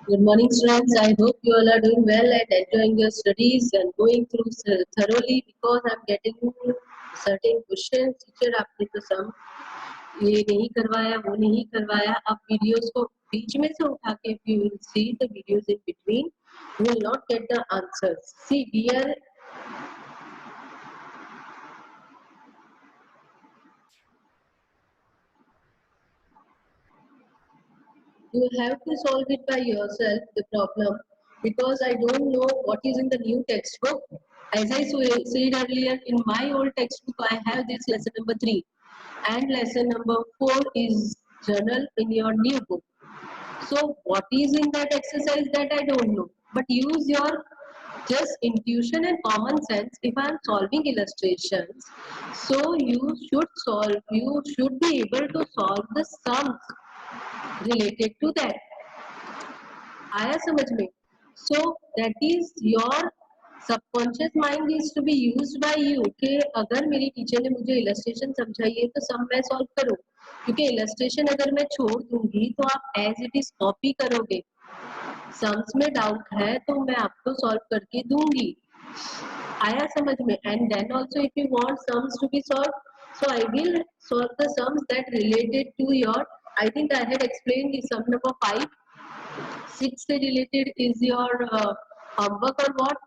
Good morning, students. I hope you all are doing well and enjoying your studies and going through thoroughly because I'm getting certain questions. Teacher आपने तो सम ये नहीं करवाया वो नहीं करवाया अब वीडियोस को बीच में से उठा के if you will see the videos in between you will not get the answers. See, we are you have to solve it by yourself, the problem, because I don't know what is in the new textbook. As I said earlier, in my old textbook, I have this lesson number 3, and lesson number 4 is journal in your new book. So, what is in that exercise that I don't know, but use your just intuition and common sense. If I am solving illustrations, so you should be able to solve the sums related to that. आया समझ में? So that is your subconscious mind is to be used by you कि अगर मेरी teacher ने मुझे illustration समझाई है तो सम मैं solve करूँ, क्योंकि illustration अगर मैं छोड़ दूंगी तो आप as it is copy करोगे. सम्स में डाउट है तो मैं आपको सॉल्व करके दूंगी. आया समझ में? And then also if you want sums to be solve, so I will solve the sums that related to your, I think I had explained the sum number 5. 6 से related is your homework or what?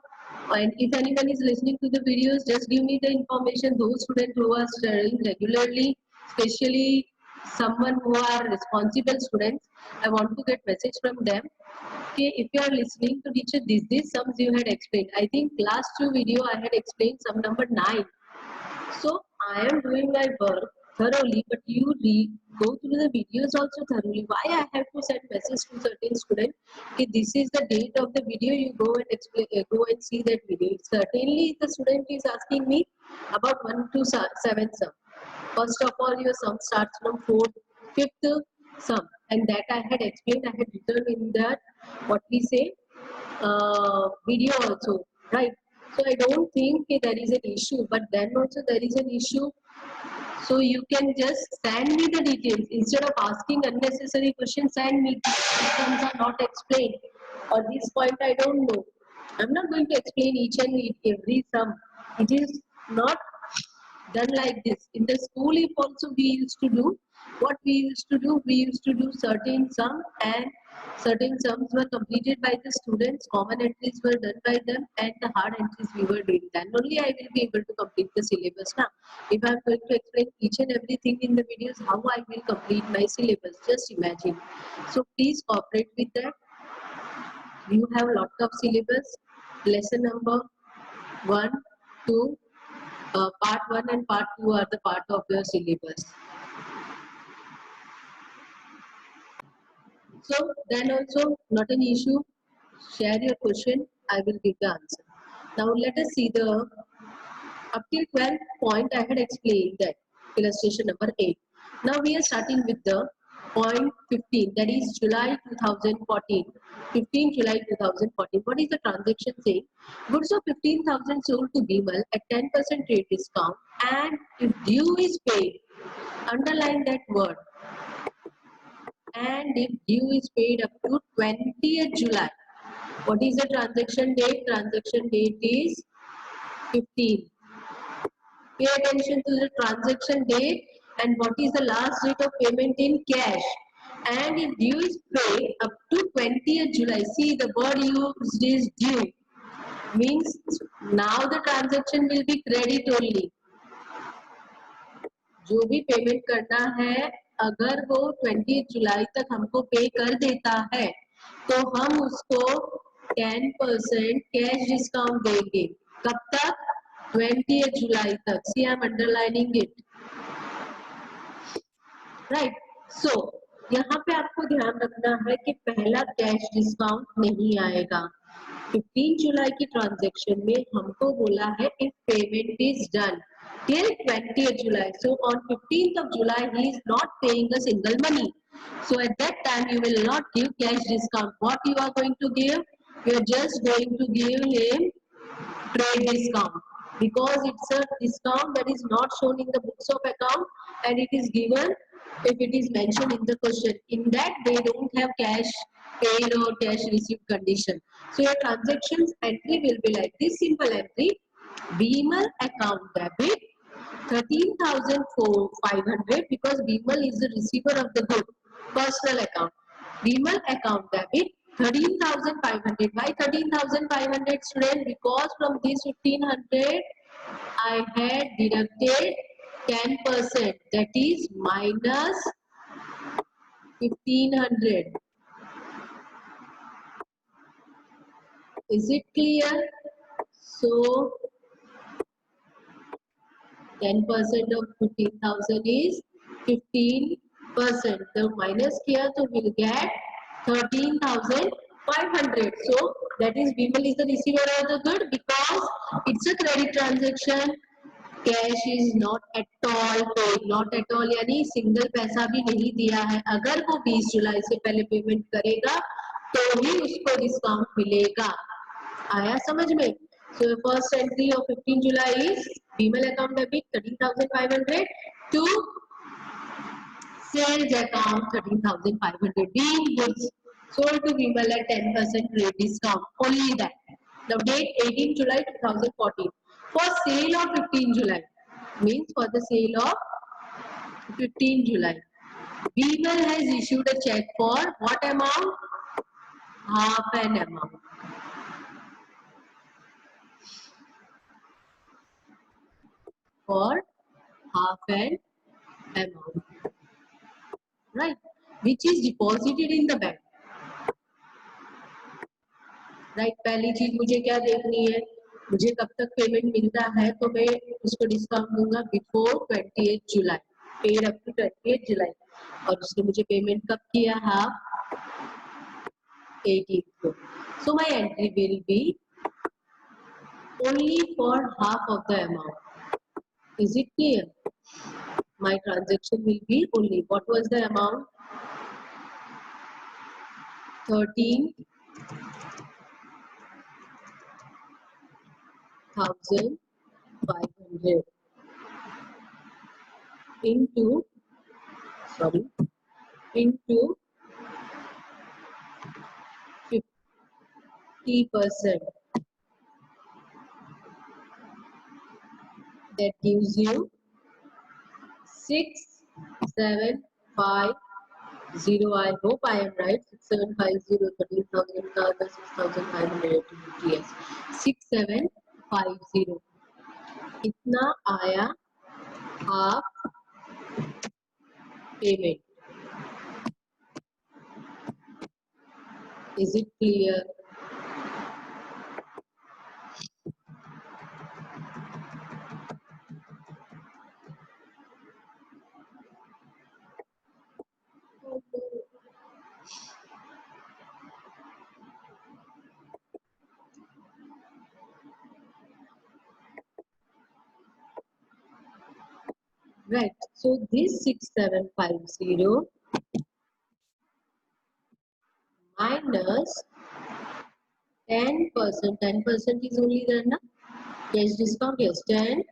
And if anyone is listening to the videos, just give me the information. Those students who are studying regularly, especially someone who are responsible students, I want to get message from them. Okay, if you are listening to teacher, this sums you had explained. I think last 2 video I had explained sum number 9. So I am doing my work thoroughly, but you go through the videos also thoroughly. Why I have to send message to certain student? If this is the date of the video, you go and explain, go and see that video. Certainly, the student is asking me about 1 to 7 sum. First of all, your sum starts from 4th, 5th sum, and that I had explained. I had written in that what we say video also, right? So I don't think there is an issue, but then also there is an issue. So you can just send me the details instead of asking unnecessary questions. Send me these terms are not explained, or this point I don't know. I'm not going to explain each and every sum. It is not done like this. In the school, if also we used to do what we used to do certain sum, and certain sums were completed by the students, common entries were done by them, and the hard entries we were doing. Then only I will be able to complete the syllabus. Now, if I am going to explain each and everything in the videos, how I will complete my syllabus, just imagine. So please cooperate with that. You have a lot of syllabus. Lesson number 1, 2, part 1 and part 2 are the part of your syllabus. So then also not an issue. Share your question. I will give the answer. Now let us see the up till 12th point I had explained that illustration number 8. Now we are starting with the point 15, that is July 2014. 15 July 2014. What is the transaction saying? Goods of 15,000 sold to Bimal at 10% rate discount, and if due is paid, underline that word, and if due is paid up to 20th July. What is the transaction date? Transaction date is 15. Pay attention to the transaction date and what is the last date of payment in cash. And if due is paid up to 20th July. See, the word used is due. Means now the transaction will be credit only. जो भी payment करना है, अगर वो 20 जुलाई तक हमको पे कर देता है तो हम उसको 10% कैश डिस्काउंट देंगे. कब तक? 20 जुलाई तक. See I am underlining it, right. So यहाँ पे आपको ध्यान रखना है कि पहला कैश डिस्काउंट नहीं आएगा. 15 जुलाई की ट्रांजेक्शन में हमको बोला है if payment is done till 20th July. So on 15th of July, he is not paying a single money. So at that time, you will not give cash discount. What you are going to give? You are just going to give him trade discount because it's a discount that is not shown in the books of account and it is given if it is mentioned in the question. In that they don't have cash paid or cash received condition. So your transactions entry will be like this simple entry. Bimal account debit 13,500 because Bimal is the receiver of the good. Personal account. Bimal account debit 13,500. Why 13,500 student? Because from this 1,500 I had deducted 10%, that is minus 1,500. Is it clear? So 10% of 15,000 is 15%. The minus here, so we'll get 13,500. So that is Bimal is the receiver of the good because it's a credit transaction. Cash is not at all paid, not at all यानी single पैसा भी नहीं दिया है, अगर वो 20 जुलाई से पहले पेमेंट करेगा तो ही उसको डिस्काउंट मिलेगा। आया समझ में? So first entry of 15 July is Bimal account debit 13,500 to sales account 13,500 being goods sold to Bimal at 10% rate discount. Only that. The date 18 July 2014. For sale of 15 July means for the sale of 15 July. Bimal has issued a check for what amount? Half an amount. For half an amount. Right? Which is deposited in the bank. Right पहली चीज मुझे क्या देखनी है, मुझे कब तक payment मिलता है तो मैं उसको डिस्काउंट दूंगा before 28 July, paid up to 28 July. और उसने मुझे पेमेंट कब किया? हाफ 18 को। So my entry will be only for half of the amount. Is it clear? My transaction will be only what was the amount? 13,500 into 50%. That gives you 6,750. I hope I am right. 6,750, 13,000 का 6,580 yes. 6,750 इतना आया half payment. Is it clear? Right. So this 6,750 minus 10%. 10% is only there, na? Yes, discount. Yes, 10%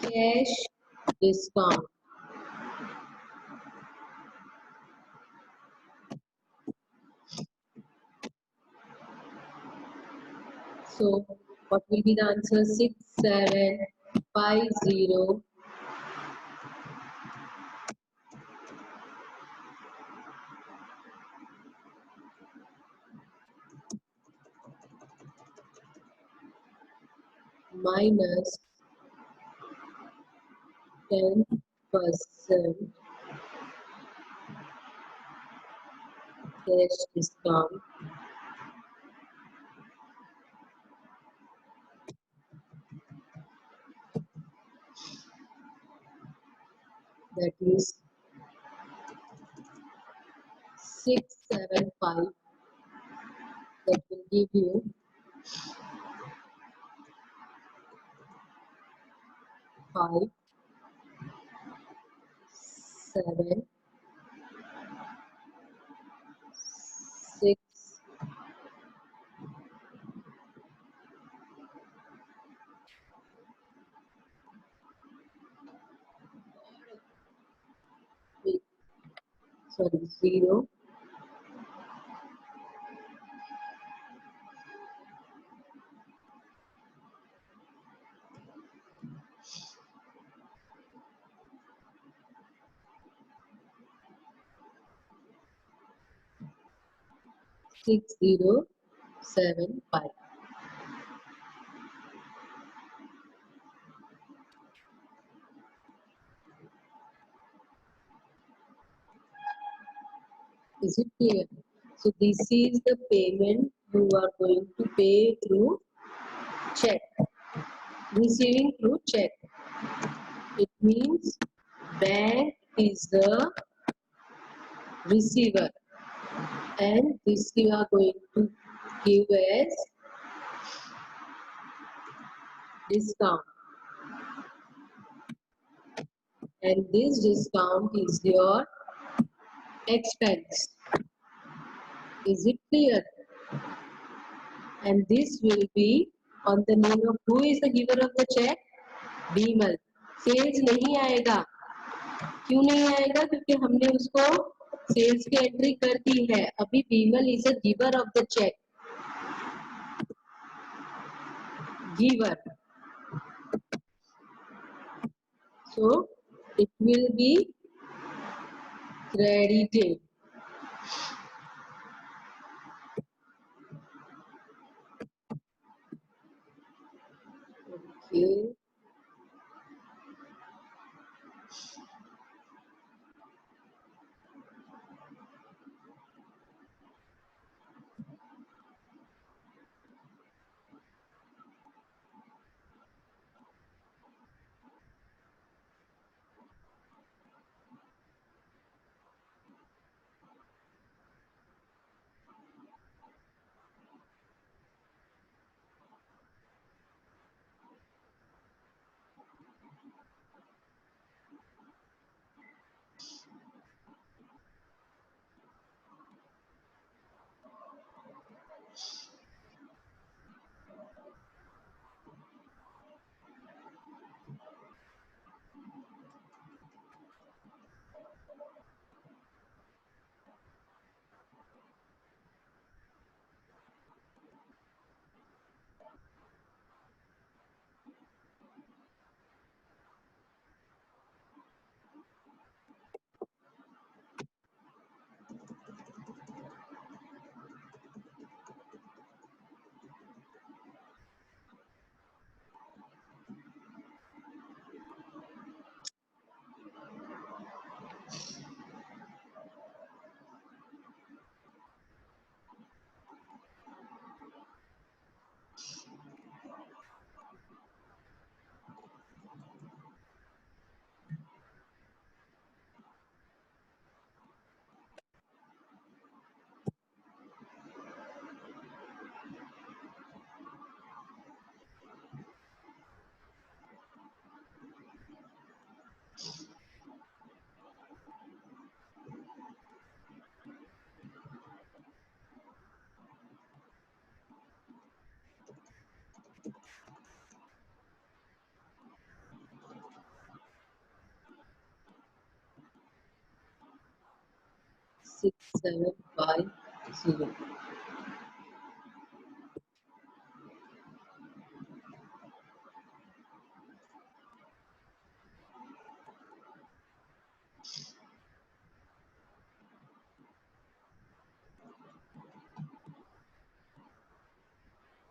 cash discount. So what will be the answer? 6,750 minus 10% cash discount. That is 675. That will give you 5, 7, 6, 8. sorry, 0, 6075. Is it clear? So this is the payment you are going to pay through check, receiving through check. It means bank is the receiver, and this you are going to give as discount, and this discount is your expense. Is it clear? And this will be on the name of who is the giver of the check? Bimal. Sales नहीं आएगा. क्यों नहीं आएगा? क्योंकि हमने उसको sales की entry कर दी है. अभी Bimal is a giver of the check. Giver. So it will be credited. Okay. Six, 750.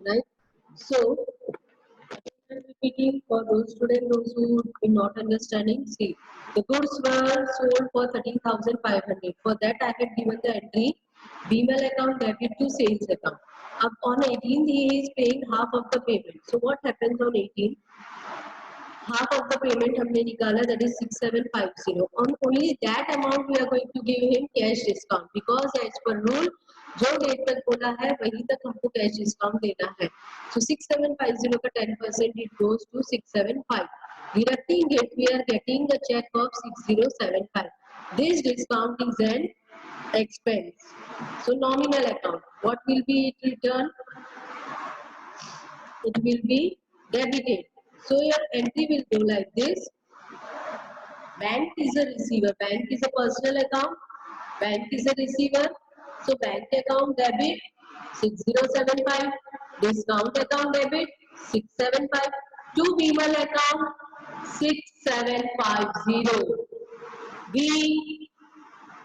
Right? So, I'm repeating for those students those who are not understanding. See, the goods were sold for 13,500. For that, I had given the entry BML account debit to sales account. Up on 18th, he is paying half of the payment. So, what happens on 18th? Half of the payment हमने निकाला, that is 6750. On only that amount we are going to give him cash discount, because as per rule जो date तक बोला है वही तक हमको cash discount देना है. So 6750 का 10% it goes to 675. Deducting it, we are getting the check of 6075. This discount is an expense. So nominal account, what will be it returned? It will be debited. So your entry will go like this. Bank is a receiver. Bank is a personal account. Bank is a receiver, so bank account debit 6075, discount account debit 675, to Bimal account 6750. The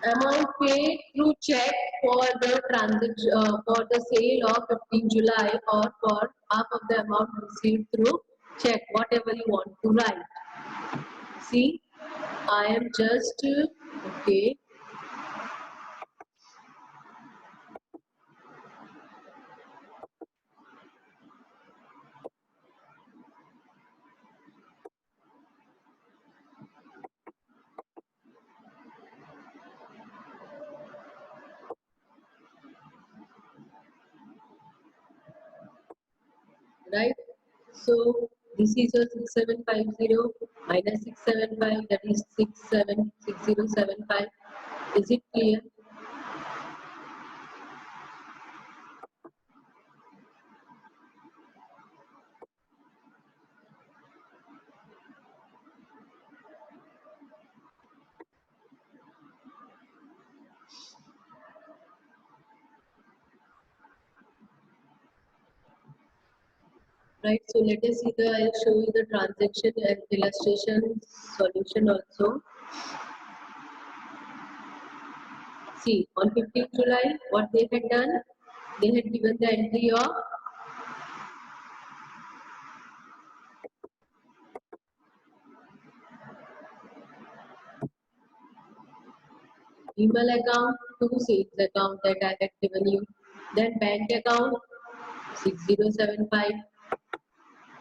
amount paid through check for the transaction for the sale of 15 July, or for half of the amount received through check, whatever you want to write. See, I am just okay. Right? So this is a 6750 minus 675, that is 676075. Is it clear? Right? So let us see the, I'll show you the transaction and illustration solution also. See, on 15th July, what they had done, they had given the entry of email account to sales account that I had given you, then bank account 6075,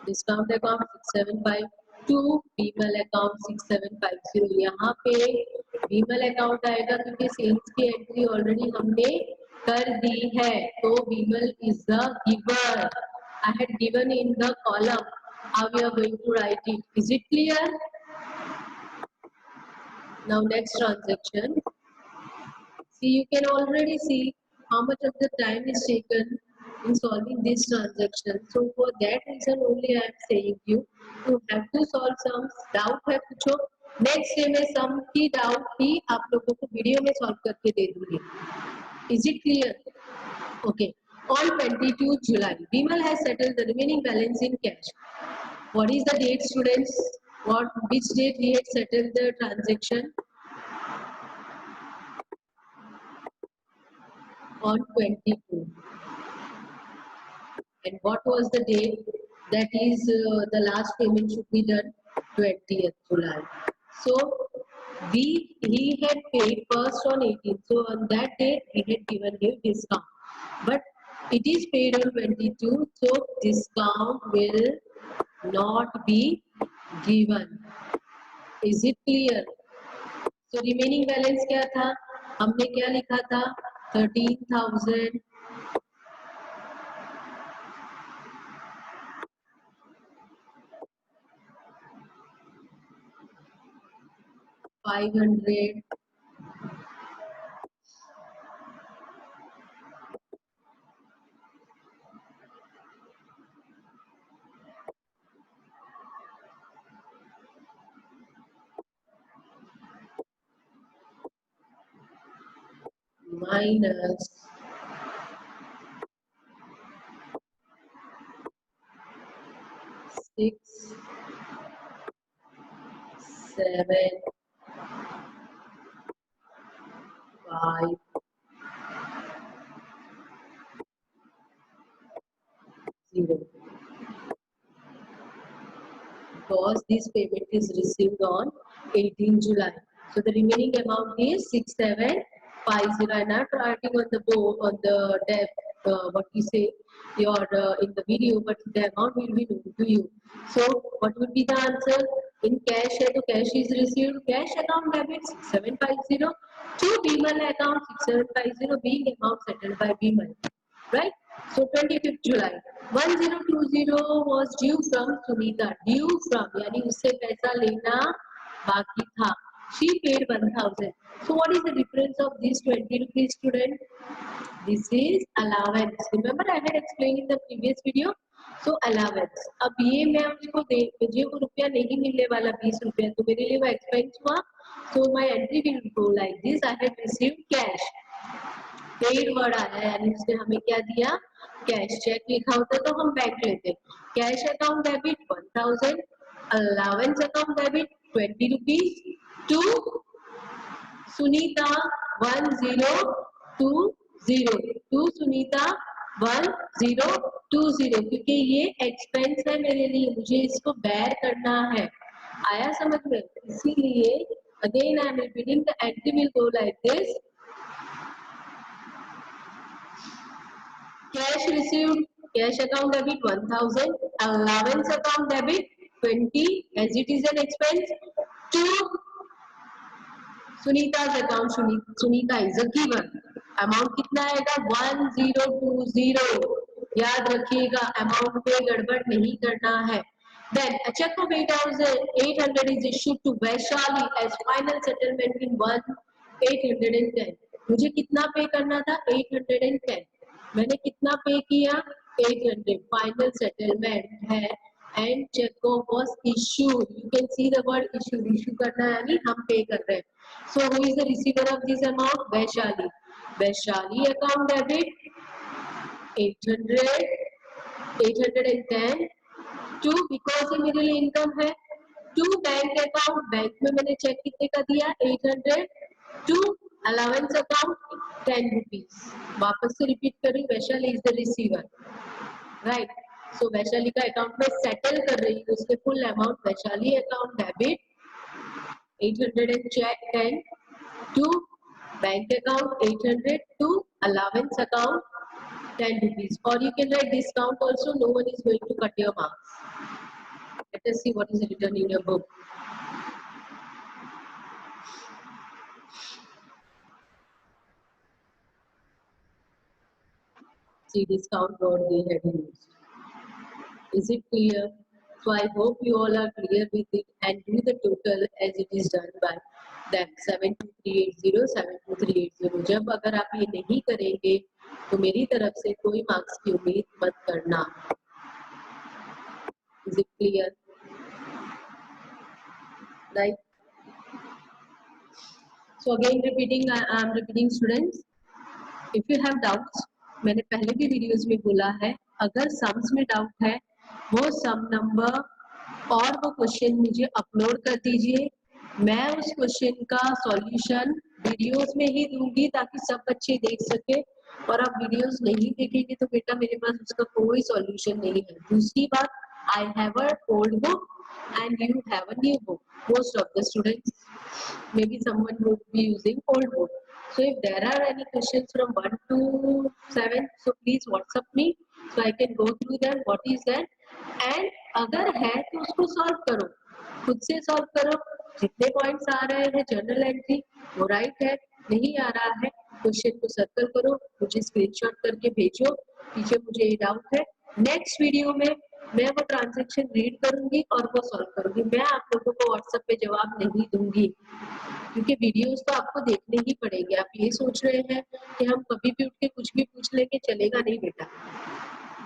discount account 675 to Bimal account 6750. यहाँ पे Bimal account आएगा क्योंकि sales की entry already हमने कर दी है, तो Bimal is the giver. I had given in the column. How we are going to write it? Is it clear? Now next transaction. See, you can already see how much of the time is taken in solving this transaction. So for that reason only I am saying you have to solve some doubt है पूछो. Next day में sum की doubt ही आप लोगों को video में solve करके दे दूँगी. Is it clear? Okay. On 22 July, Bimal has settled the remaining balance in cash. What is the date, students? Which date he had settled the transaction? On 22. And what was the date? That is the last payment should be done 20th July. So he had paid first on 18th. So on that date he had given him discount. But it is paid on 22. So discount will not be given. Is it clear? So remaining balance क्या था? हमने क्या लिखा था? 13,000. 500 minus 6, 7, 5, 0. Because this payment is received on 18 July. So the remaining amount is 6750. I'm not writing on the board, on the debt, what you say, your in the video, but the amount will be known to you. So what would be the answer? In cash है तो cash is received, cash account debit 6750 to Bimal account 6750 being amount settled by Bimal, right? So 25th July 1020 was due from Sunita. Due from यानी उससे पैसा लेना बाकी था. She paid 1000. So what is the difference of these 20 rupees, student? This is allowance. Remember I had explained in the previous video. So allowance, अब ये मैं उसको दे, मुझे वो रुपया नहीं मिलने वाला 20 रुपया, तो मेरे लिए वो एक्सपेंस हुआ. So my entry will go like this, I have received cash. Paid word आया यानी उसने हमें क्या दिया, कैश. चेक लिखा होता तो हम बैंक लेते. Cash account debit 1000, allowance account debit 20 rupees to Sunita 1020 to Sunita 1020, क्योंकि ये एक्सपेंस है मेरे लिए, मुझे इसको बेयर करना है. आया समझ में? इसीलिए again I am repeating, the entry will go like this. Cash received, cash account debit 1000, allowance account debit 20 as it is an expense to सुनीता's account. Sunita is a giver. Amount कितना आएगा 1020. याद रखिएगा अमाउंट पे गड़बड़ नहीं करना है. Then a check of 800 is issued to Vaishali as final settlement in 810. मुझे कितना पे करना था 810. मैंने कितना पे किया 800. फाइनल सेटलमेंट है and check off was issued. You can see the word issued. Issue करना यानी हम पे कर रहे हैं. So who is the receiver of this amount? Vaishali. Vaishali account debit 800, 810 to, because ये मेरे लिए इनकम है, to बैंक अकाउंट. बैंक में मैंने चेक कितने का दिया 800 to अलावेंस अकाउंट 10 रुपीज. वापस से रिपीट करूँ, Vaishali is the receiver, right. So Vaishali का अकाउंट में सेटल कर रही हूँ उसके full amount. Vaishali account debit 810 to bank account 800 to allowance account 10 rupees. Or you can write discount also, no one is going to cut your marks. Let us see what is written in your book. See discount word they had used. Is it clear? So I hope you all are clear with it and do the total as it is done by them. 72380, 72380. जब अगर आप ये नहीं करेंगे तो मेरी तरफ से कोई मार्क्स की उम्मीद मत करना. Is it clear? Right? So again repeating, I am repeating students. If you have doubts, मैंने पहले भी वीडियोस में बोला है, अगर सम्स में डाउट है वो सम नंबर और वो क्वेश्चन मुझे अपलोड कर दीजिए. मैं उस क्वेश्चन का सॉल्यूशन वीडियोस में ही दूंगी ताकि सब बच्चे देख सके. और आप वीडियोस नहीं देखेंगे तो बेटा मेरे पास उसका कोई सॉल्यूशन नहीं है. दूसरी बात, I have a old book and you have a new book. Most of the students, maybe someone would be using old book. So if there are any questions from 1 to 7, so please WhatsApp me so I can go through them. What is that? And अगर है तो उसको solve करो, खुद से solve करो. जितने points आ रहे हैं जर्नल एंट्री वो राइट है, नहीं आ रहा है क्वेश्चन को सर्कल करो, मुझे स्क्रीनशॉट करके भेजो, टीचर मुझे ये डाउट है. नेक्स्ट वीडियो में मैं वो ट्रांजैक्शन रीड करूंगी और वो सॉल्व करूंगी. मैं आप लोगों को व्हाट्सएप पे जवाब नहीं दूंगी क्योंकि वीडियोस तो आपको देखने ही पड़ेंगे. आप ये सोच रहे हैं कि हम कभी भी उठ के कुछ भी पूछ लेंगे, चलेगा नहीं बेटा.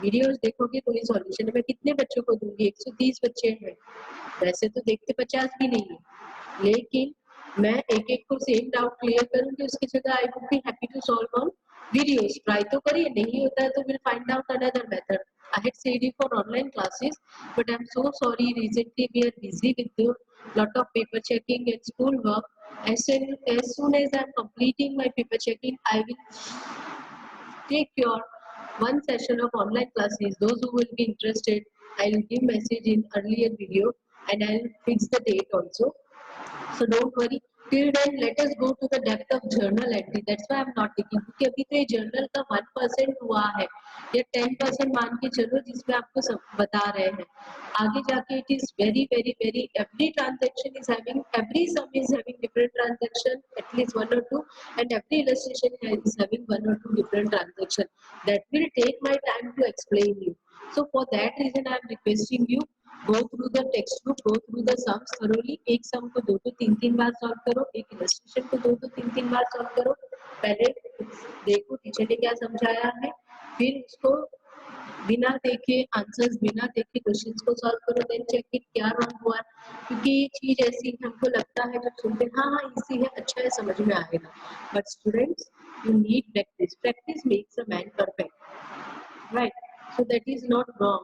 वीडियोस देखोगे तो ये सॉल्यूशन है. मैं कितने बच्चों को दूंगी? 130 बच्चे हैं, वैसे तो देखते 50 भी नहीं है, लेकिन मैं एक एक को सेम डाउट क्लियर करूंगी. उसकी जगह I would be happy to solve on videos. Try तो करिए, नहीं होता है तो will find out another method. I had said it for online classes, but I'm so sorry. Recently, we are busy with a lot of paper checking and school work. As soon as I'm completing my paper checking, I will take your one session of online classes. Those who will be interested, I'll give message in earlier video and I'll fix the date also. So don't worry. Till then, let us go to the depth of journal entry. That's why I'm not taking. क्योंकि अभी तो ये journal का 1% हुआ है या 10% मान के चलो जिसमें आपको सब बता रहे हैं. आगे जाके it is very every transaction is having, every sum is having different transaction, at least 1 or 2, and every illustration is having 1 or 2 different transaction. That will take my time to explain you. So for that reason, I am requesting you, go through the textbook, go through the sums thoroughly. एक सम को 2-3 बार solve करो, एक illustration को 2-3 बार solve करो. पहले देखो teacher ने क्या समझाया है, फिर उसको बिना देखे आंसर्स, बिना देखे क्वेश्चंस को सॉल्व करो, देन चेक इट क्या रॉन्ग हुआ, क्योंकि ये चीज ऐसी हमको लगता है जब सुनते हाँ हाँ इजी है, अच्छा है, समझ में आएगा, but students you need practice, practice makes a man perfect, right? So that is not wrong.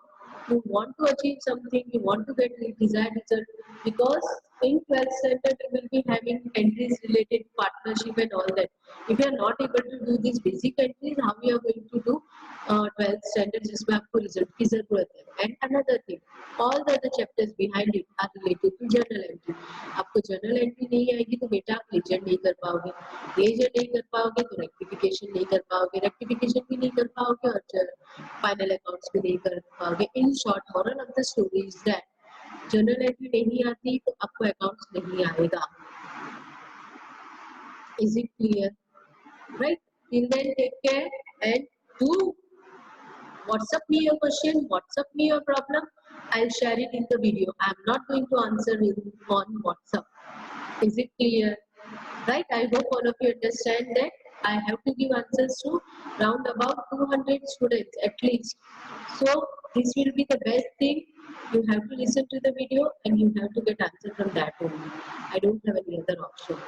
You want to achieve something, you want to get the desired result, because in 12th standard you will be having entries related to partnership and all that. If you are not able to do these basic entries, how you are going to do 12th standard जिसमें आपको result की जरूरत है. And another thing, all the other chapters behind it are related to journal entry. आपको journal entry नहीं आएगी तो बेटा आप legend नहीं कर पाओगे, legend नहीं कर पाओगे तो rectification नहीं कर पाओगे, rectification भी नहीं कर पाओगे और फाइनल अकाउंट्स भी नहीं कर पाओगे. In short moral of the story is that journal entry नहीं आती तो आपको अकाउंट्स नहीं आएगा. Is it clear? Right? Till then take care and do WhatsApp me your question, WhatsApp me your problem. I'll share it in the video. I'm not going to answer it on WhatsApp. Is it clear? Right? I hope all of you understand that I have to give answers to round about 200 students at least. So this will be the best thing. You have to listen to the video and you have to get answer from that only. I don't have any other option.